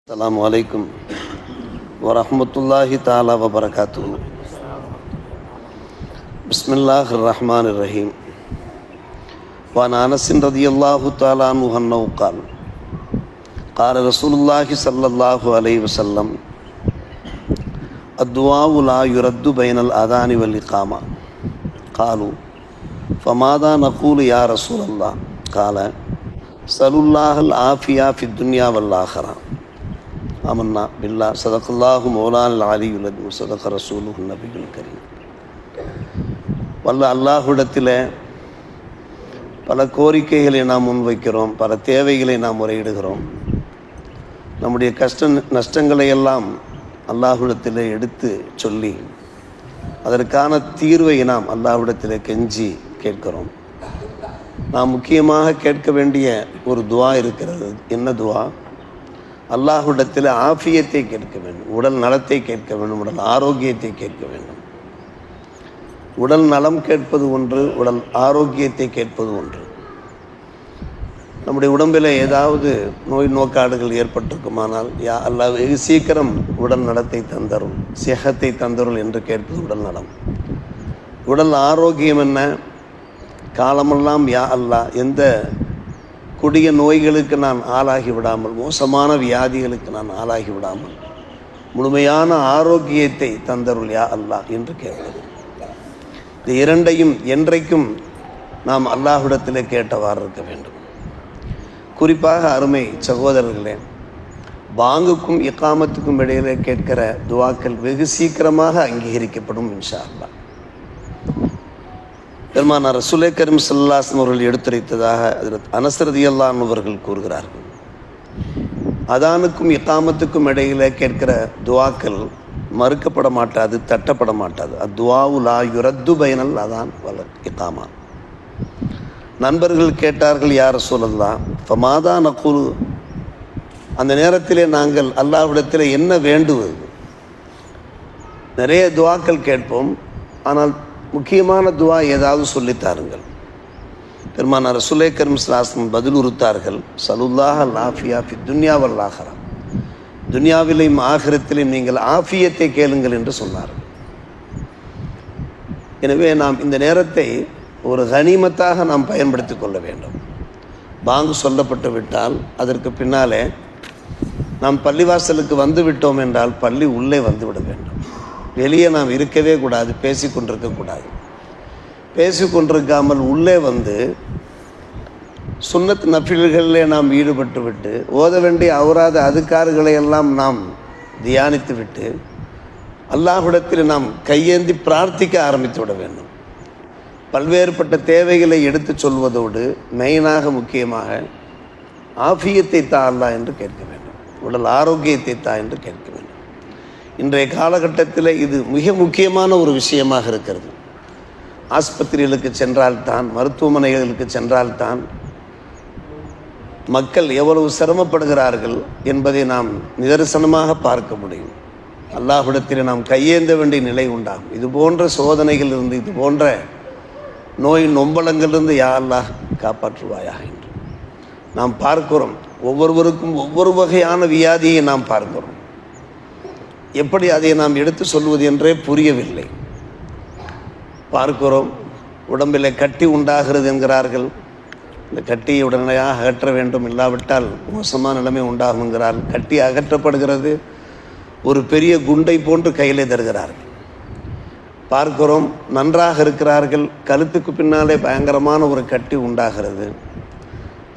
السلام عليكم ورحمة الله تعالى وبركاته. بسم الله الرحمن الرحيم. وعن أنس رضي الله تعالى عنه أنه قال قال رسول الله صلى الله عليه وسلم الدعاء لا يرد بين الأذان والإقامة. قالوا فماذا نقول يا رسول الله؟ قال سأل الله العافية في الدنيا والآخرة. ஆமன்னா பில்லா சதகல்லாஹு மௌலானல் அலியுல் அலீம் சதக ரசூலுஹு நபியுல் கரீம். வல்ல அல்லாஹ்விடத்தில் பல கோரிக்கைகளை நாம் முன்வைக்கிறோம், பல தேவைகளை நாம் முறையிடுகிறோம். நம்முடைய நஷ்டங்களை எல்லாம் அல்லாஹ்விடத்தில் எடுத்து சொல்லி அதற்கான தீர்வை நாம் அல்லாஹ்விடத்தில் கெஞ்சி கேட்கிறோம். நாம் முக்கியமாக கேட்க வேண்டிய ஒரு துவா இருக்கிறது. என்ன துவா? அல்லாஹ்விடத்தில் ஆஃபியத்தை கேட்க வேண்டும், உடல் நலத்தை கேட்க வேண்டும், உடல் ஆரோக்கியத்தை கேட்க வேண்டும். உடல் நலம் கேட்பது ஒன்று, உடல் ஆரோக்கியத்தை கேட்பது ஒன்று. நம்முடைய உடம்பில் ஏதாவது நோய் நோக்காடுகள் ஏற்பட்டிருக்குமானால் யா அல்லாஹ் வெகு சீக்கிரம் உடல் நலத்தை தந்தரும், சிஹத்தை தந்தருள் என்று கேட்பது உடல் நலம். உடல் ஆரோக்கியம் என்ன? காலமெல்லாம் யா அல்லாஹ் எந்த கொடிய நோய்களுக்கு நான் ஆளாகி விடாமல், மோசமான வியாதிகளுக்கு நான் ஆளாகி விடாமல் முழுமையான ஆரோக்கியத்தை தந்தருள் யா அல்லாஹ் என்று கேட்பது. இந்த இரண்டையும் என்றைக்கும் நாம் அல்லாஹ்விடத்தில் கேட்டவாறு இருக்க வேண்டும். குறிப்பாக அருமை சகோதரர்களே, பாங்குக்கும் இக்காமத்துக்கும் இடையிலே கேட்கிற துவாக்கள் வெகு சீக்கிரமாக அங்கீகரிக்கப்படும் இன்ஷா அல்லாஹ். பெருமானார் ரசூலே கரீம் ஸல்லல்லாஹு அலைஹி வஸல்லம் அவர்கள் எடுத்துரைத்ததாக ஹஜ்ரத் அனஸ் ரலியல்லாஹு அன்ஹு அவர்கள் கூறுகிறார்கள். அதானுக்கும் இகாமத்துக்கும் இடையில கேட்கிற துவாக்கள் மறுக்கப்பட மாட்டாது, தட்டப்பட மாட்டாது. அத்துவாவு லா யுரத்து பைனல் அதான் வல இகாமா. நண்பர்கள் கேட்டார்கள், யா ரசூலல்லாஹ் ஃபமாதா நகுல், அந்த நேரத்திலே நாங்கள் அல்லாஹ்விடத்தில் என்ன வேண்டுவது? நிறைய துவாக்கள் கேட்போம், ஆனால் முக்கியமான துவா ஏதாவது சொல்லித்தாருங்கள். பெருமானார் ரசூலே கரீம் ஸல்லல்லாஹு அலைஹி வஸல்லம் பதில் உறுத்தார்கள், சலுல்லாஹ் அல் ஆஃபியா ஃபி துன்யா வல் ஆஹிரா, துன்யாவிலேயும் ஆகிரத்திலையும் நீங்கள் ஆஃபியத்தை கேளுங்கள் என்று சொன்னார்கள். எனவே நாம் இந்த நேரத்தை ஒரு கனிமத்தாக நாம் பயன்படுத்தி கொள்ள வேண்டும். பாங்கு சொல்லப்பட்டு விட்டால் அதற்கு பின்னாலே நாம் பள்ளிவாசலுக்கு வந்து விட்டோம் என்றால் பள்ளி உள்ளே வந்து விட வேண்டும். வெளியே நாம் இருக்கவே கூடாது, பேசிக்கொண்டிருக்கக்கூடாது. பேசிக்கொண்டிருக்காமல் உள்ளே வந்து சுன்னத் நஃபில்களிலே நாம் ஈடுபட்டு விட்டு ஓத வேண்டிய அவராத அதுக்காறுகளை எல்லாம் நாம் தியானித்து விட்டு அல்லாஹ்விடத்தில் நாம் கையேந்தி பிரார்த்திக்க ஆரம்பித்து விட வேண்டும். பல்வேறுபட்ட தேவைகளை எடுத்து சொல்வதோடு மெயினாக முக்கியமாக ஆஃபியத்தை தா அல்லாஹ் என்று கேட்க வேண்டும், உடல் ஆரோக்கியத்தை தா என்று கேட்க வேண்டும். இன்றைய காலகட்டத்தில் இது மிக முக்கியமான ஒரு விஷயமாக இருக்கிறது. ஆஸ்பத்திரிகளுக்கு சென்றால்தான், மருத்துவமனைகளுக்கு சென்றால்தான் மக்கள் எவ்வளவு சிரமப்படுகிறார்கள் என்பதை நாம் நிதர்சனமாக பார்க்க முடியும். அல்லாஹ்விடத்தில் நாம் கையேந்த வேண்டிய நிலை உண்டாகும். இது போன்ற சோதனைகள் இருந்து, இது போன்ற நோய் நொம்பலங்களிலிருந்து யா அல்லாஹ் காப்பாற்றுவாயாக என்று நாம் பார்க்கிறோம். ஒவ்வொருவருக்கும் ஒவ்வொரு வகையான வியாதியை நாம் பார்க்கிறோம். எப்படி அதை நாம் எடுத்து சொல்வது என்றே புரியவில்லை. பார்க்கிறோம், உடம்பில் கட்டி உண்டாகிறது என்கிறார்கள். இந்த கட்டியை உடனடியாக அகற்ற வேண்டும், இல்லாவிட்டால் மோசமான நிலைமை உண்டாகும் என்கிறார்கள். கட்டி அகற்றப்படுகிறது, ஒரு பெரிய குண்டை போன்று கையிலே தருகிறார்கள். பார்க்கிறோம், நன்றாக இருக்கிறார்கள், கழுத்துக்கு பின்னாலே பயங்கரமான ஒரு கட்டி உண்டாகிறது.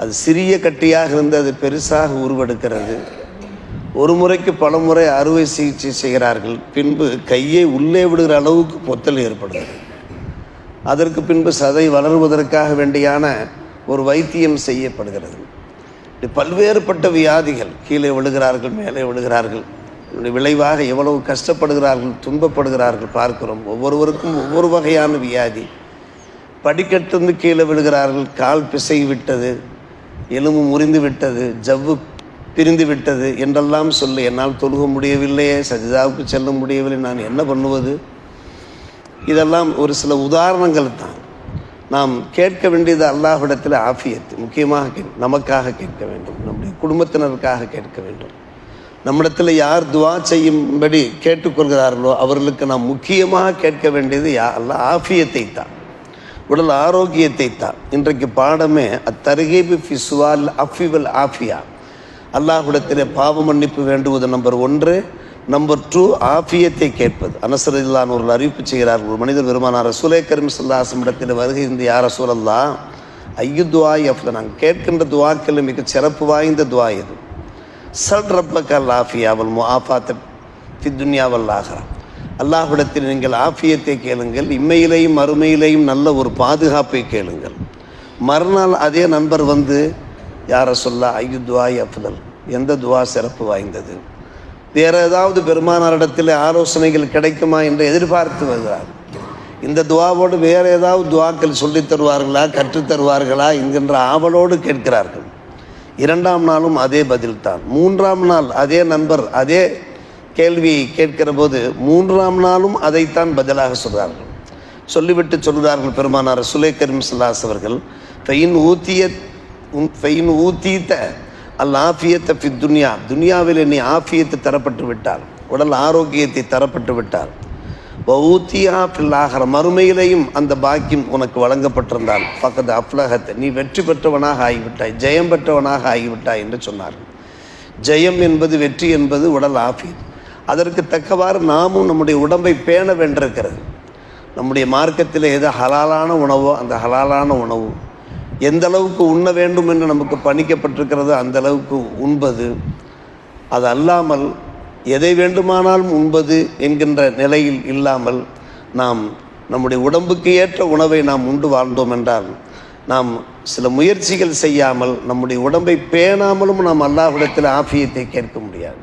அது சிறிய கட்டியாக இருந்து அது பெருசாக உருவெடுக்கிறது. ஒரு முறைக்கு பல முறை அறுவை சிகிச்சை செய்கிறார்கள். பின்பு கையை உள்ளே விடுகிற அளவுக்கு பொத்தல் ஏற்படுகிறது. அதற்கு பின்பு சதை வளருவதற்காக வேண்டியான ஒரு வைத்தியம் செய்யப்படுகிறது. பல்வேறுபட்ட வியாதிகள், கீழே விழுகிறார்கள், மேலே விழுகிறார்கள். இதனுடைய விளைவாக எவ்வளவு கஷ்டப்படுகிறார்கள், துன்பப்படுகிறார்கள் பார்க்கிறோம். ஒவ்வொருவருக்கும் ஒவ்வொரு வகையான வியாதி. படிக்கட்டிலிருந்து கீழே விழுகிறார்கள், கால் பிசைகி விட்டது, எலும்பு முறிந்து விட்டது, ஜவ்வு பிரிந்து விட்டது என்றெல்லாம் சொல்லி, என்னால் தொழுக முடியவில்லையே, சஜிதாவுக்கு செல்ல முடியவில்லை, நான் என்ன பண்ணுவது? இதெல்லாம் ஒரு சில உதாரணங்கள் தான். நாம் கேட்க வேண்டியது அல்லாஹ்விடத்தில் ஆஃபியத்து முக்கியமாக நமக்காக கேட்க வேண்டும், நம்முடைய குடும்பத்தினருக்காக கேட்க வேண்டும். நம்மிடத்தில் யார் துவா செய்யும்படி கேட்டுக்கொள்கிறார்களோ அவர்களுக்கு நாம் முக்கியமாக கேட்க வேண்டியது அல்லாஹ் ஆஃபியத்தை தான், உடல் ஆரோக்கியத்தை தான். இன்றைக்கு பாடமே அத்தர்கீபு ஃபி சுஆல் அஃபி வல் ஆஃபியா. அல்லாஹ்விடத்திலே பாவ மன்னிப்பு வேண்டுவது நம்பர் 1. நம்பர் 2 ஆஃபியத்தை கேட்பது. அனஸ் ரலியல்லாஹு அன்ஹு அவர்கள் அறிவிப்பு செய்கிறார்கள், ஒரு மனிதர் பெருமானார் ரசூலே கரீம் ஸல்லல்லாஹு அலைஹி வஸல்லம் இடத்தில் வருகை இருந்து யா ரசூலல்லாஹ் ஐயு துஆஇ அஃதல், நாங்கள் கேட்கின்ற துஆக்கள் மிக சிறப்பு வாய்ந்த துஆ எது? சல் ரப்பக்கல் ஆஃபியா வல் முஆஃபாத் ஃபி துன்யா வல் ஆஹிரா. அல்லாஹ்விடத்தில் நீங்கள் ஆஃபியத்தை கேளுங்கள், இம்மையிலேயும் மறுமையிலேயும் நல்ல ஒரு பாதுகாப்பை கேளுங்கள். மறுநாள் அதே நண்பர் வந்து யா ரசூலல்லாஹ் ஐயு துஆஇ அஃதல், எந்த துஆ சிறப்பு வாய்ந்தது? வேறு ஏதாவது பெருமானாரிடத்தில் ஆலோசனைகள் கிடைக்குமா என்று எதிர்பார்த்து வருகிறார். இந்த துவாவோடு வேறு ஏதாவது துவாக்கள் சொல்லித் தருவார்களா, கற்றுத்தருவார்களா என்கின்ற ஆவலோடு கேட்கிறார்கள். 2ஆம் நாளும் அதே பதில்தான். 3ஆம் நாள் அதே நண்பர் அதே கேள்வியை கேட்கிற போது 3ஆம் நாளும் அதைத்தான் பதிலாக சொல்கிறார்கள். சொல்லிவிட்டு சொல்கிறார்கள் பெருமானார் ரசூலே கரீம் ஸல்லல்லாஹு அலைஹி அவர்கள், ஃபைன் ஊத்தீத்த அல் ஆஃபியத்தை ஃபி துன்யா, துன்யாவில் நீ ஆஃபியத்தை தரப்பட்டு விட்டால், உடல் ஆரோக்கியத்தை தரப்பட்டு விட்டால், ஊத்தியா ஃபில் ஆஹிரா, மறுமையிலையும் அந்த பாக்கியம் உனக்கு வழங்கப்பட்டிருந்தால், ஃபக்கத் அஃப்லஹத், நீ வெற்றி பெற்றவனாக ஆகிவிட்டாய், ஜெயம் பெற்றவனாக ஆகிவிட்டாய் என்று சொன்னார்கள். ஜெயம் என்பது, வெற்றி என்பது உடல் ஆஃபியத். அதற்கு தக்கவாறு நாமும் நம்முடைய உடம்பை பேண வேண்டியிருக்கிறது. நம்முடைய மார்க்கத்தில் எது ஹலாலான உணவோ அந்த ஹலாலான உணவு, எந்த அளவுக்கு உண்ண வேண்டும் என்று நமக்கு பணிக்கப்பட்டிருக்கிறதோ அந்த அளவுக்கு உண்பது, அது அல்லாமல் எதை வேண்டுமானாலும் உண்பது என்கின்ற நிலையில் இல்லாமல் நாம் நம்முடைய உடம்புக்கு ஏற்ற உணவை நாம் உண்டு வாழ்ந்தோம் என்றால், நாம் சில முயற்சிகள் செய்யாமல் நம்முடைய உடம்பை பேணாமலும் நாம் அல்லாஹ்விடத்தில் ஆஃபியத்தை கேட்க முடியாது.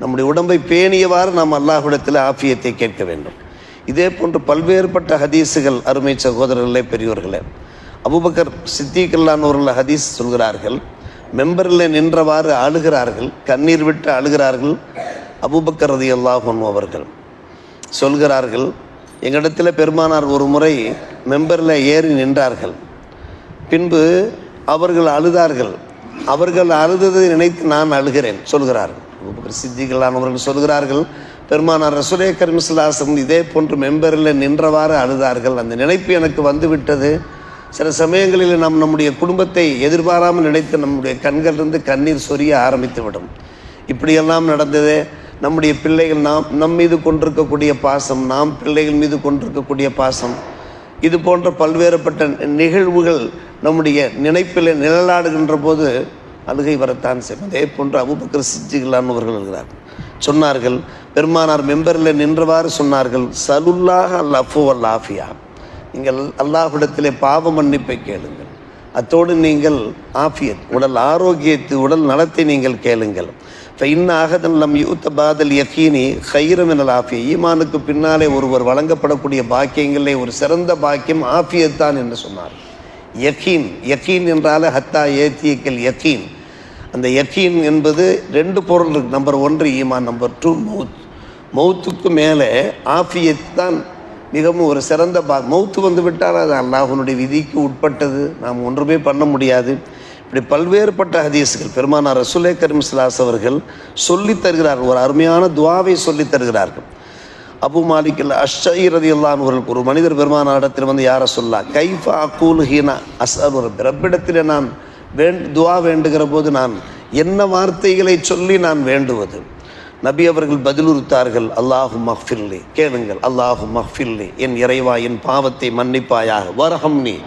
நம்முடைய உடம்பை பேணியவாறு நாம் அல்லாஹ்விடத்தில் ஆஃபியத்தை கேட்க வேண்டும். இதே போன்று பல்வேறுபட்ட ஹதீஸுகள் அருமை சகோதரர்களே, பெரியோர்களே, அபூபக்கர் சித்திக் ரலியல்லாஹு அவர்கள் ஹதீஸ் சொல்கிறார்கள், மெம்பரில் நின்றவாறு அழுகிறார்கள், கண்ணீர் விட்டு அழுகிறார்கள். அபூபக்கர் ரலியல்லாஹு அன்ஹு அவர்கள் சொல்கிறார்கள், எங்களிடத்தில் பெருமானார் ஒரு முறை மெம்பரில் ஏறி நின்றார்கள், பின்பு அவர்கள் அழுதார்கள், அவர்கள் அழுததை நினைத்து நான் அழுகிறேன் சொல்கிறார்கள். அபூபக்கர் சித்திக் ரலியல்லாஹு அவர்கள் சொல்கிறார்கள், பெருமானார் ரசூலே கரீம் ஸல்லல்லாஹு அலைஹி வஸல்லம் இதே போன்று மெம்பரில் நின்றவாறு அழுதார்கள். அந்த நினைப்பு எனக்கு வந்துவிட்டது. சில சமயங்களில் நாம் நம்முடைய குடும்பத்தை எதிர்பாராமல் நினைத்து நம்முடைய கண்களிலிருந்து கண்ணீர் சொரிய ஆரம்பித்துவிடும். இப்படியெல்லாம் நடந்ததே. நம்முடைய பிள்ளைகள் நம் மீது கொண்டிருக்கக்கூடிய பாசம், நாம் பிள்ளைகள் மீது கொண்டிருக்கக்கூடிய பாசம், இது போன்ற பல்வேறுபட்ட நிகழ்வுகள் நம்முடைய நினைப்பில் நிழலாடுகின்ற போது அழுகை வரத்தான் செய்யும். அதே போன்று அபூபக்கர் சித்திக் ரலியல்லாஹு அவர்கள் எழுதுகிறார்கள், சொன்னார்கள், பெருமானார் மெம்பரில் நின்றவாறு சொன்னார்கள், சலுல்லாஹ் அல் அஃபு வல் ஆஃபியா, நீங்கள் அல்லாஹ்விடத்திலே பாவ மன்னிப்பை கேளுங்கள், அத்தோடு நீங்கள் ஆஃபியத், உடல் ஆரோக்கியத்தை, உடல் நலத்தை நீங்கள் கேளுங்கள். ஃபைன் அஹதன் லம் யூத பாதல் யகீனி கைர மினல் ஆஃபியா, ஈமானுக்கு பின்னாலே ஒருவர் வழங்கப்படக்கூடிய பாக்கியங்களே ஒரு சிறந்த பாக்கியம் ஆஃபியத்தான் என்று சொன்னார். யகீன், யகீன் என்றால் ஹத்தா ஏத்தியக்கல் யகீன். அந்த யகீன் என்பது 2 பொருள் இருக்கு. நம்பர் 1 ஈமான், நம்பர் 2 மௌத். மௌத்துக்கு மேலே ஆஃபியத் தான் மிகவும் ஒரு சிறந்த மௌத்து வந்து விட்டால் அது அல்லாஹ்வுடைய விதிக்கு உட்பட்டது, நாம் ஒன்றுமே பண்ண முடியாது. இப்படி பல்வேறுபட்ட ஹதீஸ்கள் பெருமானார் ரசூலே கரீம் ஸல்லல்லாஹு அலைஹி அவர்கள் சொல்லித் தருகிறார்கள். ஒரு அருமையான துஆவை சொல்லித் தருகிறார்கள். அபு மாலிக் அல் அஷ்ஷரி ரலியல்லாஹு அன்ஹு அவர்கள் ஒரு மனிதர் பெருமானாரிடத்தில் வந்து யா ரசூலல்லாஹ் கைஃப அகூலு ஹீனா அஸ்அலு ரப்பி, ரப்பிடத்தில் நான் துஆ வேண்டுகிற போது நான் என்ன வார்த்தைகளை சொல்லி நான் வேண்டுவது? நபி அவர்கள் பதிலுறுத்தார்கள், அல்லாஹும் மஃபிர்லி, கேளுங்கள், அல்லாஹும் மஃபிர்லி, என் இறைவா என் பாவத்தை மன்னிப்பாயாக, வரஹம்னி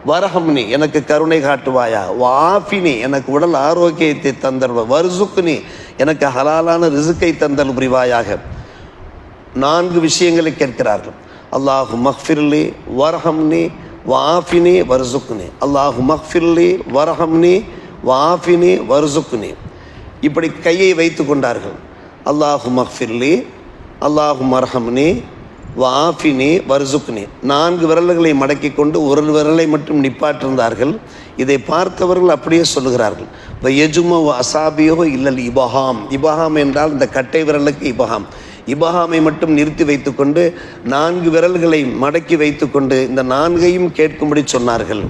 வரஹம்னி, எனக்கு கருணை காட்டுவாயா, வாஃபினி, எனக்கு உடல் ஆரோக்கியத்தை தந்தல், வர்சுக்னி, எனக்கு ஹலாலான ரிசுக்கை தந்தல் புரிவாயாக. 4 விஷயங்களை கேட்கிறார்கள். அல்லாஹு மஃபிர்லி வரஹம்னி வாஃபினி வர்சுக்னி, அல்லாஹு மஃபிர்லி வரஹம்னி வாஃபினி வர்சுக்னி. இப்படி கையை வைத்து கொண்டார்கள். அல்லாஹு மஃபிர்லி, அல்லாஹு மர்ஹம்னி, வாஃபினி, வர்சுக்னி. 4 விரல்களை மடக்கி கொண்டு ஒரு விரலை மட்டும் நிப்பாட்டிருந்தார்கள். இதை பார்த்தவர்கள் அப்படியே சொல்லுகிறார்கள், வயஜும அசாபியோ இல்லல் இபஹாம். இபஹாம் என்றால் இந்த கட்டை விரலுக்கு இபஹாம். இபஹாமை மட்டும் நிறுத்தி வைத்துக்கொண்டு 4 விரல்களை மடக்கி வைத்துக்கொண்டு இந்த 4ஐயும் கேட்கும்படி சொன்னார்கள்.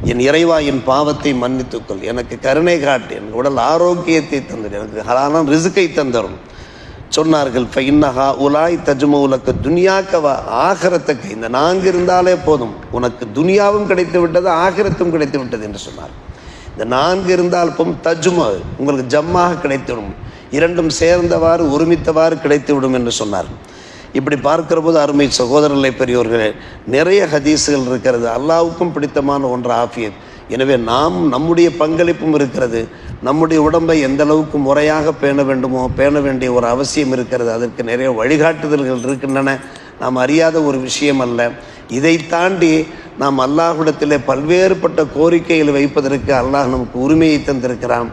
என் இறைவா என் பாவத்தை மன்னித்துக்கொள், எனக்கு கருணை காட்டு, என் உடல் ஆரோக்கியத்தை தந்துடு, எனக்கு ஹலாலான ரிசுக்கை தந்தரும் சொன்னார்கள். ஃபைன்னஹா உலாய் தஜ்மவுலக்கு துனியாக்கவா ஆகிரத்துக்கு, இந்த 4 இருந்தாலே போதும், உனக்கு துனியாவும் கிடைத்து விட்டது ஆகிரத்தும் கிடைத்து விட்டது என்று சொன்னார். இந்த 4 இருந்தால் போதும், தஜ்மா உங்களுக்கு ஜம்மாக கிடைத்துவிடும், இரண்டும் சேர்ந்தவாறு ஒருமித்தவாறு கிடைத்துவிடும் என்று சொன்னார். இப்படி பார்க்கிற போது அருமை சகோதரர்களை பெரியோர்களே, நிறைய ஹதீஸுகள் இருக்கிறது. அல்லாஹ்வுக்கும் பிடித்தமான ஒன்று ஆஃபியத். எனவே நாம் நம்முடைய பங்களிப்பும் இருக்கிறது. நம்முடைய உடம்பை எந்த அளவுக்கு முறையாக பேண வேண்டுமோ பேண வேண்டிய ஒரு அவசியம் இருக்கிறது. அதற்கு நிறைய வழிகாட்டுதல்கள் இருக்கின்றன. நாம் அறியாத ஒரு விஷயம் அல்ல. இதை தாண்டி நாம் அல்லாஹ்விடத்திலே பல்வேறுபட்ட கோரிக்கைகளை வைப்பதற்கு அல்லாஹ் நமக்கு உரிமையை தந்திருக்கிறான்.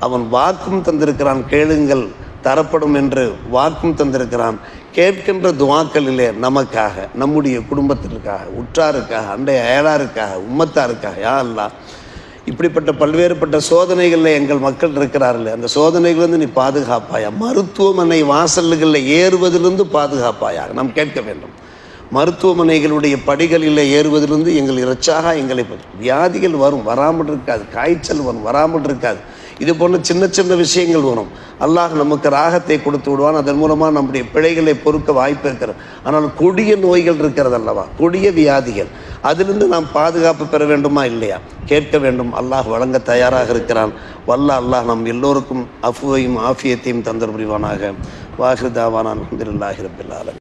அவன் வாக்கும் தந்திருக்கிறான், கேளுங்கள் தரப்படும் என்று வாக்கும் தந்திருக்கிறான். கேட்கின்ற துவாக்களிலே நமக்காக, நம்முடைய குடும்பத்திற்காக, உற்றாருக்காக, அண்டை அயலாருக்காக, உம்மத்தாருக்காக, யா அல்லாஹ் இப்படிப்பட்ட பல்வேறுபட்ட சோதனைகளில் எங்கள் மக்கள் இருக்கிறார்கள், அந்த சோதனைகளிலிருந்து நீ பாதுகாப்பாயா, மருத்துவமனை வாசல்களில் ஏறுவதிலிருந்து பாதுகாப்பாயா நாம் கேட்க வேண்டும். மருத்துவமனைகளுடைய படிகளில் ஏறுவதிலிருந்து எங்கள் இறைச்சாக எங்களை வியாதிகள் வரும், வராமல் இருக்காது, காய்ச்சல் வரும், வராமல் இருக்காது. இது போன்ற சின்ன சின்ன விஷயங்கள் வரும். அல்லாஹ் நமக்கு ராகத்தை கொடுத்து விடுவான். அதன் மூலமாக நம்முடைய பிழைகளை பொறுக்க வாய்ப்பு இருக்கிறது. ஆனால் கொடிய நோய்கள் இருக்கிறது அல்லவா, கொடிய வியாதிகள், அதிலிருந்து நாம் பாதுகாப்பு பெற வேண்டுமா இல்லையா? கேட்க வேண்டும். அல்லாஹ் வழங்க தயாராக இருக்கிறான். வல்ல அல்லாஹ் நம் எல்லோருக்கும் அஃபுவையும் ஆஃபியத்தையும் தந்தர் புரிவானாக. வாஹிர் தாவானா அல்ஹம்துலில்லாஹி ரப்பில் ஆலமீன்.